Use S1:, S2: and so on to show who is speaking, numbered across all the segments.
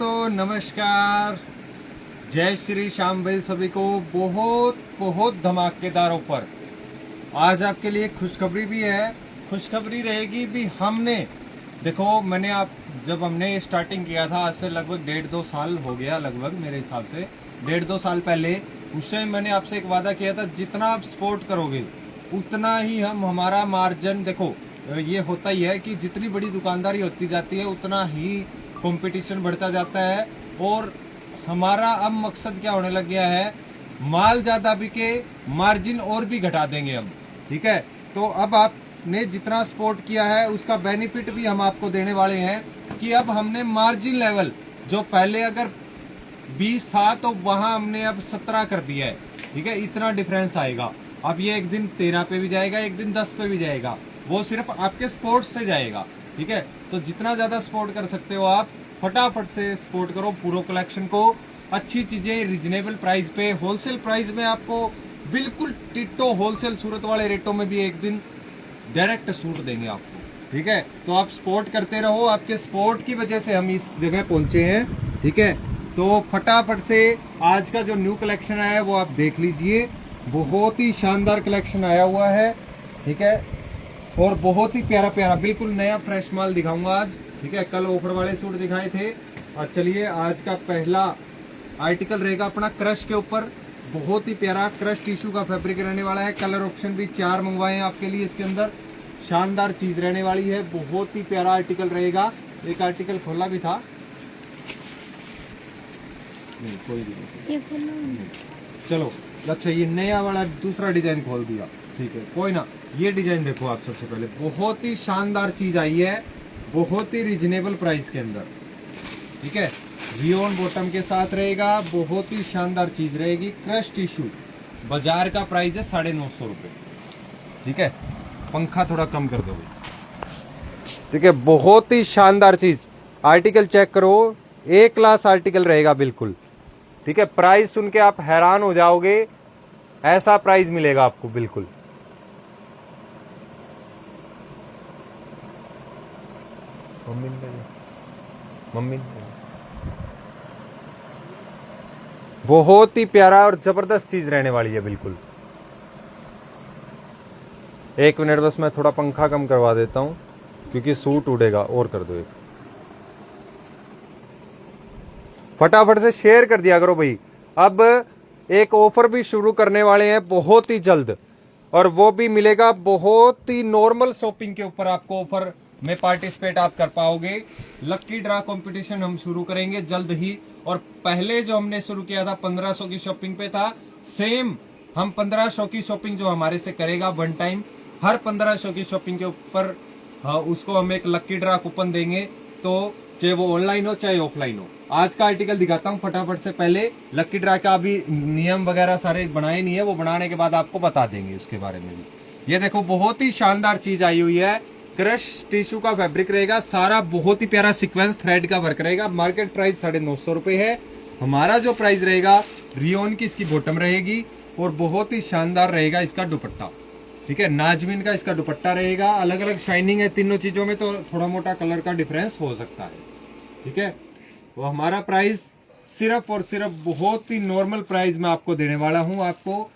S1: दोस्तों नमस्कार, जय श्री श्याम भाई। सभी को बहुत बहुत धमाकेदार ऑफर आज आपके लिए। खुशखबरी भी है, खुशखबरी रहेगी भी। हमने देखो, जब हमने स्टार्टिंग किया था आज से लगभग 1.5-2 साल हो गया, लगभग मेरे हिसाब से 1.5-2 साल पहले। उस टाइम मैंने आपसे एक वादा किया था, जितना आप सपोर्ट करोगे उतना ही हमारा मार्जिन, देखो ये होता ही है कि जितनी बड़ी दुकानदारी होती जाती है उतना ही कंपटीशन बढ़ता जाता है। और हमारा अब मकसद क्या होने लग गया है, माल ज्यादा बिके, मार्जिन और भी घटा देंगे हम। ठीक है, तो अब आपने जितना सपोर्ट किया है उसका बेनिफिट भी हम आपको देने वाले हैं कि अब हमने मार्जिन लेवल जो पहले अगर 20 था तो वहां हमने अब 17 कर दिया है। ठीक है, इतना डिफरेंस आएगा। अब ये एक दिन 13 पे भी जाएगा, एक दिन 10 पे भी जाएगा, वो सिर्फ आपके सपोर्ट से जाएगा। ठीक है, तो जितना ज्यादा सपोर्ट कर सकते हो आप फटाफट से सपोर्ट करो पूरा कलेक्शन को। अच्छी चीजें रिजनेबल प्राइस पे, होलसेल प्राइस में आपको बिल्कुल टिट्टो होलसेल सूरत वाले रेटों में भी एक दिन डायरेक्ट सूट देंगे आपको। ठीक है, तो आप सपोर्ट करते रहो, आपके सपोर्ट की वजह से हम इस जगह पहुंचे हैं। ठीक है, तो फटाफट से आज का जो न्यू कलेक्शन आया है वो आप देख लीजिए। बहुत ही शानदार कलेक्शन आया हुआ है। ठीक है, और बहुत ही प्यारा प्यारा बिल्कुल नया फ्रेश माल दिखाऊंगा आज। ठीक है, कल ऑफर वाले सूट दिखाए थे। और चलिए, आज का पहला आर्टिकल रहेगा अपना क्रश के ऊपर। बहुत ही प्यारा क्रश टिश्यू का फैब्रिक रहने वाला है। कलर ऑप्शन भी 4 मंगवाए हैं आपके लिए। इसके अंदर शानदार चीज रहने वाली है, बहुत ही प्यारा आर्टिकल रहेगा। एक आर्टिकल खोला भी था, नहीं कोई भी नहीं। चलो अच्छा, ये नया वाला दूसरा डिजाइन खोल दिया। ठीक है, कोई ना। ये डिजाइन देखो आप, सबसे पहले बहुत ही शानदार चीज आई है, बहुत ही रिजनेबल प्राइस के अंदर। ठीक है, रियोन बॉटम के साथ रहेगा, बहुत ही शानदार चीज रहेगी। क्रश टिश्यू बाजार का प्राइस है 950 रुपए। ठीक है, पंखा थोड़ा कम कर दोगे। ठीक है, बहुत ही शानदार चीज। आर्टिकल चेक करो, ए क्लास आर्टिकल रहेगा बिल्कुल। ठीक है, प्राइस सुन के आप हैरान हो जाओगे, ऐसा प्राइस मिलेगा आपको बिल्कुल। मम्मी बहुत ही प्यारा और जबरदस्त चीज रहने वाली है बिल्कुल। एक मिनट बस, मैं थोड़ा पंखा कम करवा देता हूं क्योंकि सूट उड़ेगा। और कर दो एक, फटाफट से शेयर कर दिया करो भाई। अब एक ऑफर भी शुरू करने वाले हैं बहुत ही जल्द, और वो भी मिलेगा बहुत ही नॉर्मल शॉपिंग के ऊपर। आपको ऑफर में पार्टिसिपेट आप कर पाओगे। लक्की ड्रा कंपटीशन हम शुरू करेंगे जल्द ही। और पहले जो हमने शुरू किया था 1500 की शॉपिंग पे था, सेम हम 1500 की शॉपिंग जो हमारे से करेगा वन टाइम, हर 1500 की शॉपिंग के ऊपर उसको हम एक लक्की ड्रा कूपन देंगे। तो चाहे वो ऑनलाइन हो चाहे ऑफलाइन हो। आज का आर्टिकल दिखाता हूँ फटाफट से। पहले लक्की ड्रा का अभी नियम वगैरह सारे बनाए नहीं है, वो बनाने के बाद आपको बता देंगे उसके बारे में भी। ये देखो, बहुत ही शानदार चीज आई हुई है। क्रश टिश्यू का फैब्रिक रहेगा सारा, बहुत ही प्यारा सीक्वेंस थ्रेड का वर्क रहेगा। मार्केट प्राइस 950 रुपए है। हमारा जो प्राइस रहेगा, रियोन की इसकी बॉटम रहेगी, और बहुत ही शानदार रहेगा इसका दुपट्टा। ठीक है, नाजमीन का इसका दुपट्टा रहेगा। अलग अलग शाइनिंग है तीनों चीजों में, तो थोड़ा मोटा कलर का डिफरेंस हो सकता है। ठीक है, तो हमारा प्राइस सिर्फ और सिर्फ बहुत ही नॉर्मल प्राइस में आपको देने वाला हूं। आपको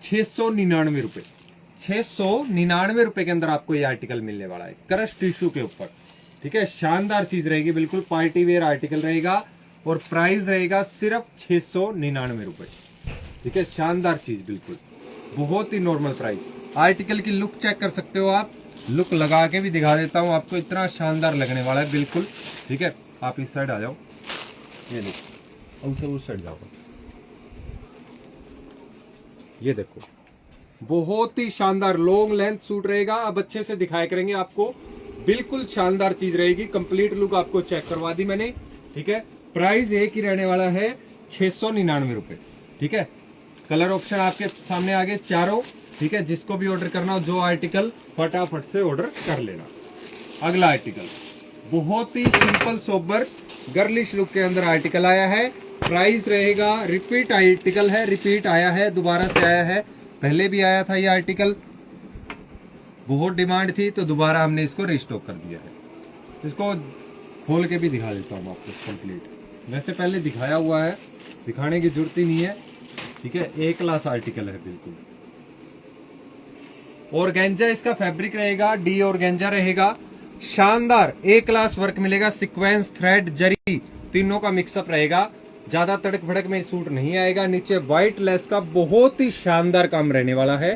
S1: 699 रुपए, 699 रुपए के अंदर आपको ये आर्टिकल मिलने वाला है क्रश टिश्यू के ऊपर। ठीक है, शानदार चीज रहेगी बिल्कुल, पार्टी वेयर आर्टिकल रहेगा, और प्राइस रहेगा सिर्फ 699 रुपए। ठीक है, शानदार चीज बिल्कुल, बहुत ही नॉर्मल प्राइस। आर्टिकल की लुक चेक कर सकते हो आप, लुक लगा के भी दिखा देता हूं आपको, इतना शानदार लगने वाला है बिल्कुल। ठीक है, आप इस साइड आ जाओ, ये देखो, उस साइड जाओ, ये देखो, बहुत ही शानदार लॉन्ग लेंथ सूट रहेगा। अब अच्छे से दिखाया करेंगे आपको, बिल्कुल शानदार चीज रहेगी। कंप्लीट लुक आपको चेक करवा दी मैंने। ठीक है, प्राइस एक ही रहने वाला है 699 रुपए। ठीक है, कलर ऑप्शन आपके सामने आगे चारों। ठीक है, जिसको भी ऑर्डर करना हो जो आर्टिकल, फटाफट से ऑर्डर कर लेना। अगला आर्टिकल बहुत ही सिंपल सोबर गर्लिश लुक के अंदर आर्टिकल आया है। प्राइस रहेगा, रिपीट आर्टिकल है, रिपीट आया है, दोबारा से आया है। पहले भी आया था ये आर्टिकल, बहुत डिमांड थी तो दोबारा हमने इसको रिस्टॉक कर दिया है। इसको खोल के भी दिखा देता हूँ आपको कंप्लीट। वैसे पहले दिखाया हुआ है, दिखाने की जरूरत ही नहीं है, ठीक है। ए क्लास आर्टिकल है बिल्कुल। ऑर्गेंजा इसका फैब्रिक रहेगा, डी ऑर्गेंजा रहेगा। शानदार ए क्लास वर्क मिलेगा, सीक्वेंस, थ्रेड, जरी तीनों का मिक्सअप रहेगा। ज्यादा तड़क भड़क में सूट नहीं आएगा। नीचे व्हाइट लेस का बहुत ही शानदार काम रहने वाला है,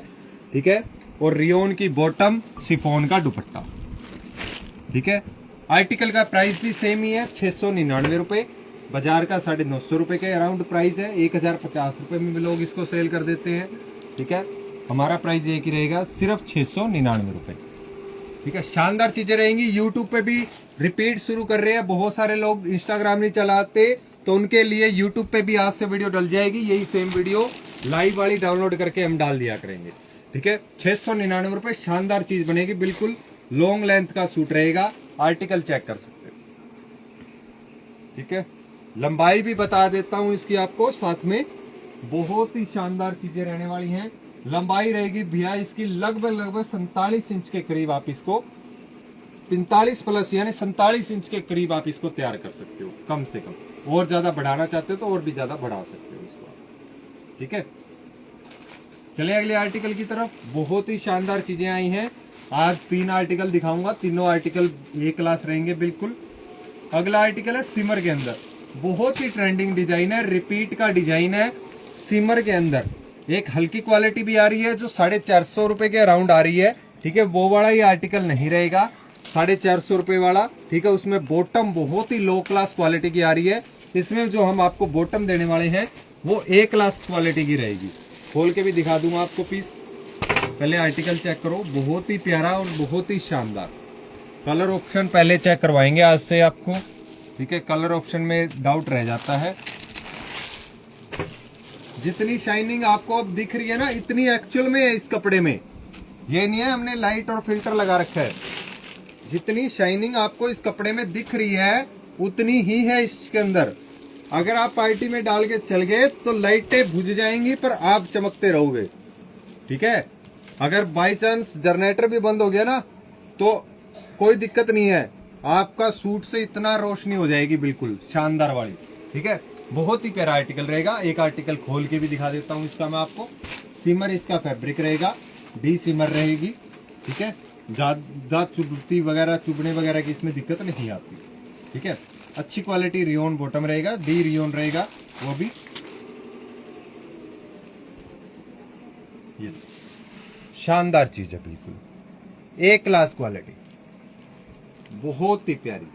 S1: ठीक है। और रियोन की बॉटम, शिफॉन का दुपट्टा, ठीक है। आर्टिकल का प्राइस भी सेम ही है, 699 रुपए। बाजार का 950 रुपए के अराउंड प्राइस है। 1050 रुपए में लोग इसको सेल कर देते हैं, ठीक है। हमारा प्राइस एक ही रहेगा, सिर्फ 699 रुपए, ठीक है। शानदार चीजें रहेंगी। यूट्यूब पे भी रिपीट शुरू कर रहे हैं बहुत सारे लोग, इंस्टाग्राम नहीं चलाते, तो उनके लिए यूट्यूब पे भी आज से वीडियो डल जाएगी। यही सेम वीडियो लाइव वाली डाउनलोड करके हम डाल दिया करेंगे, ठीक है। 699 रुपए, शानदार चीज बनेगी, बिल्कुल लॉन्ग लेंथ का सूट रहेगा। आर्टिकल चेक कर सकते हो, ठीक है। लंबाई भी बता देता हूं इसकी आपको साथ में, बहुत ही शानदार चीजें रहने वाली हैं। लंबाई रहेगी भैया इसकी लगभग 47 इंच के करीब, आप इसको 45 प्लस यानी 47 इंच के करीब आप इसको तैयार कर सकते हो कम से कम। और ज्यादा बढ़ाना चाहते हो तो और भी ज्यादा बढ़ा सकते हो इसको, ठीक है। चलिए अगले आर्टिकल की तरफ। बहुत ही शानदार चीजें आई हैं। आज 3 आर्टिकल दिखाऊंगा, तीनों आर्टिकल ए क्लास रहेंगे बिल्कुल। अगला आर्टिकल है सिमर के अंदर, बहुत ही ट्रेंडिंग डिजाइन है, रिपीट का डिजाइन है। सिमर के अंदर एक हल्की क्वालिटी भी आ रही है जो 450 रुपए के अराउंड आ रही है, ठीक है। वो वाला ही आर्टिकल नहीं रहेगा, 450 रुपए वाला, ठीक है। उसमें बॉटम बहुत ही लो क्लास क्वालिटी की आ रही है। इसमें जो हम आपको बॉटम देने वाले हैं वो ए क्लास क्वालिटी की रहेगी। खोल के भी दिखा दूंगा आपको पीस। पहले आर्टिकल चेक करो, बहुत ही प्यारा और बहुत ही शानदार। कलर ऑप्शन पहले चेक करवाएंगे आज से आपको, ठीक है। कलर ऑप्शन में डाउट रह जाता है। जितनी शाइनिंग आपको अब दिख रही है ना, इतनी एक्चुअल में है इस कपड़े में। ये नहीं है हमने लाइट और फिल्टर लगा रखा है। जितनी शाइनिंग आपको इस कपड़े में दिख रही है उतनी ही है इसके अंदर। अगर आप पार्टी में डाल के चल गए तो लाइटें बुझ जाएंगी पर आप चमकते रहोगे, ठीक है। अगर बाई चांस जनरेटर भी बंद हो गया ना तो कोई दिक्कत नहीं है, आपका सूट से इतना रोशनी हो जाएगी, बिल्कुल शानदार वाली, ठीक है। बहुत ही प्यारा आर्टिकल रहेगा। एक आर्टिकल खोल के भी दिखा देता हूं इसका मैं आपको। सिमर इसका फैब्रिक रहेगा, डी सिमर रहेगी, ठीक है। ज्यादा चुभती वगैरह, चुभने वगैरह की इसमें दिक्कत नहीं आती, ठीक है। अच्छी क्वालिटी रियोन बॉटम रहेगा, डी रियोन रहेगा वो भी। ये शानदार चीज है, बिल्कुल ए क्लास क्वालिटी, बहुत ही प्यारी,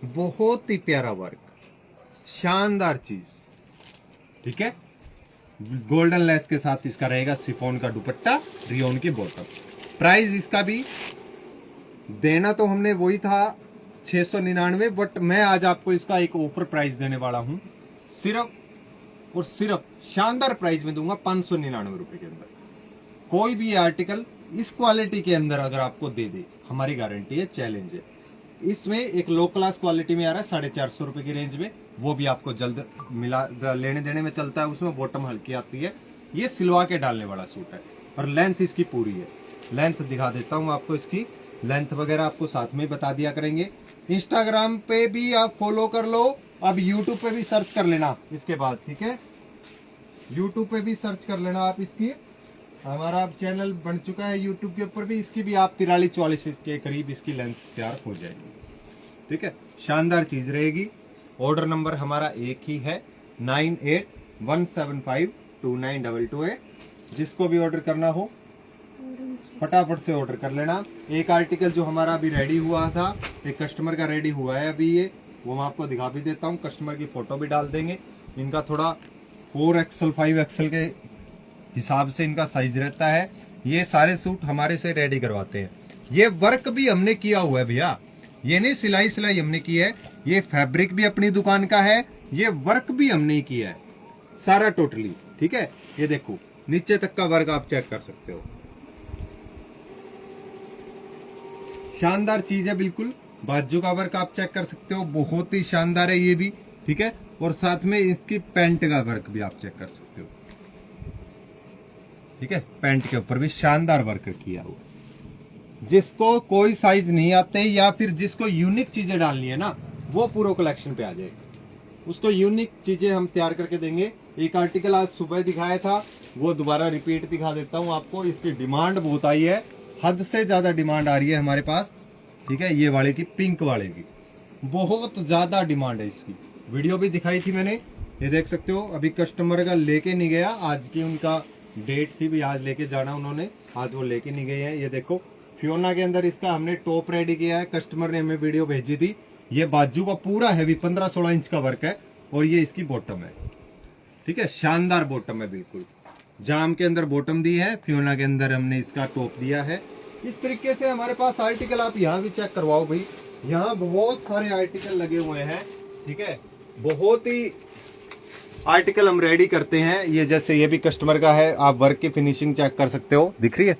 S1: बहुत ही प्यारा वर्क, शानदार चीज, ठीक है। गोल्डन लेस के साथ इसका रहेगा शिफॉन का दुपट्टा, रियोन की बॉटम। प्राइस इसका भी देना तो हमने वही था 699, बट मैं आज आपको इसका एक ऑफर प्राइस देने वाला हूं, सिर्फ और सिर्फ शानदार प्राइस में दूंगा 599 रुपए के अंदर। कोई भी आर्टिकल इस क्वालिटी के अंदर अगर आपको दे दे, हमारी गारंटी है, चैलेंज है। इसमें एक लो क्लास क्वालिटी में आ रहा है 450 रुपए की रेंज में, वो भी आपको जल्द मिला लेने देने में चलता है। उसमें बॉटम हल्की आती है। ये सिलवा के डालने वाला सूट है और लेंथ इसकी पूरी है। लेंथ दिखा देता हूँ आपको, इसकी लेंथ वगैरह आपको साथ में बता दिया करेंगे। इंस्टाग्राम पे भी आप फॉलो कर लो, अब यूट्यूब पे भी सर्च कर लेना इसके बाद, ठीक है। यूट्यूब पे भी सर्च कर लेना आप इसकी, हमारा चैनल बन चुका है यूट्यूब के ऊपर भी। इसकी भी आप 43-44 के करीब इसकी लेंथ तैयार हो जाएगी, ठीक है। शानदार चीज रहेगी। ऑर्डर नंबर हमारा एक ही है, 9817529228। जिसको भी ऑर्डर करना हो फटाफट से ऑर्डर कर लेना। एक आर्टिकल जो हमारा अभी रेडी हुआ था, एक कस्टमर का रेडी हुआ है अभी, ये वो मैं आपको दिखा भी देता हूँ। कस्टमर की फोटो भी डाल देंगे। इनका थोड़ा 4XL 5XL के हिसाब से इनका साइज रहता है। ये सारे सूट हमारे से रेडी करवाते हैं। ये वर्क भी हमने किया हुआ है भैया, ये नहीं सिलाई सिलाई हमने की है, ये फैब्रिक भी अपनी दुकान का है, ये वर्क भी हमने किया है सारा टोटली, ठीक है। ये देखो नीचे तक का वर्क आप चेक कर सकते हो, शानदार चीज है बिल्कुल। बाजू का वर्क आप चेक कर सकते हो, बहुत ही शानदार है ये भी, ठीक है। और साथ में इसकी पैंट का वर्क भी आप चेक कर सकते हो, ठीक है। पैंट के ऊपर भी शानदार वर्क किया हुआ, जिसको कोई साइज नहीं आते या फिर जिसको यूनिक चीजें डालनी है ना, वो पूरा कलेक्शन पे आ जाएगा। उसको यूनिक चीजें हम तैयार करके देंगे। एक आर्टिकल आज सुबह दिखाया था, वो दोबारा रिपीट दिखा देता हूँ आपको। इसकी डिमांड बहुत आई है, हद से ज्यादा डिमांड आ रही है हमारे पास, ठीक है। ये वाले की, पिंक वाले की बहुत ज्यादा डिमांड है इसकी। वीडियो भी दिखाई थी मैंने, ये देख सकते हो। अभी कस्टमर का लेके नहीं गया, आज की उनका डेट थी भी, आज लेके जाना उन्होंने, आज वो लेके नहीं गए हैं। ये देखो फियोना के अंदर इसका हमने टॉप रेडी किया है, कस्टमर ने हमें वीडियो भेजी थी। ये बाजू का पूरा हैवी 15-16 इंच का वर्क है और ये इसकी बॉटम है, ठीक है। शानदार बॉटम है, बिल्कुल जाम के अंदर बॉटम दी है, फियोना के अंदर हमने इसका टॉप दिया है। इस तरीके से हमारे पास आर्टिकल, आप यहाँ भी चेक करवाओ भाई, यहाँ बहुत सारे आर्टिकल लगे हुए हैं, ठीक है। बहुत ही आर्टिकल हम रेडी करते हैं। ये जैसे ये भी कस्टमर का है, आप वर्क की फिनिशिंग चेक कर सकते हो, दिख रही है,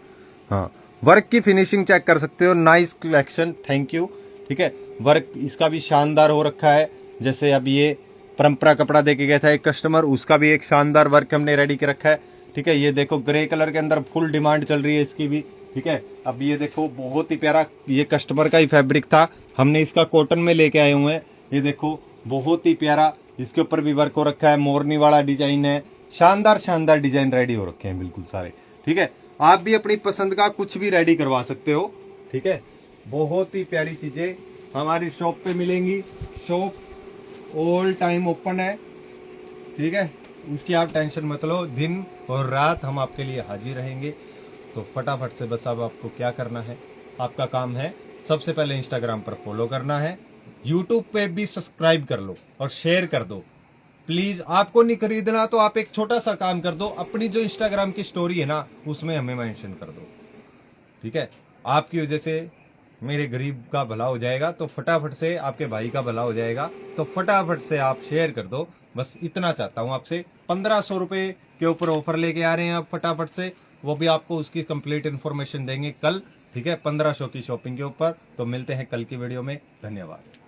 S1: हाँ वर्क की फिनिशिंग चेक कर सकते हो। नाइस कलेक्शन, थैंक यू, ठीक है। वर्क इसका भी शानदार हो रखा है। जैसे अब ये परंपरा कपड़ा देके गया था एक कस्टमर, उसका भी एक शानदार वर्क हमने रेडी कर रखा है, ठीक है। ये देखो ग्रे कलर के अंदर फुल डिमांड चल रही है इसकी भी, ठीक है। अब ये देखो बहुत ही प्यारा, ये कस्टमर का ही फैब्रिक था, हमने इसका कॉटन में लेके आए हुए हैं। ये देखो बहुत ही प्यारा, इसके ऊपर भी वर्क हो रखा है, मोरनी वाला डिजाइन है, शानदार शानदार डिजाइन रेडी हो रखे हैं बिल्कुल सारे, ठीक है। आप भी अपनी पसंद का कुछ भी रेडी करवा सकते हो, ठीक है। बहुत ही प्यारी चीजें हमारी शॉप पे मिलेंगी। शॉप ऑल टाइम ओपन है, ठीक है। उसकी आप टेंशन मत लो, दिन और रात हम आपके लिए हाजिर रहेंगे। तो फटाफट से बस अब आपको क्या करना है, आपका काम है सबसे पहले इंस्टाग्राम पर फॉलो करना है, यूट्यूब पे भी सब्सक्राइब कर लो और शेयर कर दो प्लीज। आपको नहीं खरीदना तो आप एक छोटा सा काम कर दो, अपनी जो इंस्टाग्राम की स्टोरी है ना, उसमें हमें मेंशन कर दो, ठीक है। आपकी वजह से मेरे गरीब का भला हो जाएगा, तो फटाफट से आपके भाई का भला हो जाएगा, तो फटाफट से आप शेयर कर दो। बस इतना चाहता हूं आपसे। 1500 रुपए के ऊपर ऑफर लेके आ रहे हैं आप, फटाफट से, वो भी आपको उसकी कंप्लीट इन्फॉर्मेशन देंगे कल, ठीक है, 1500 की शॉपिंग के ऊपर। तो मिलते हैं कल की वीडियो में, धन्यवाद।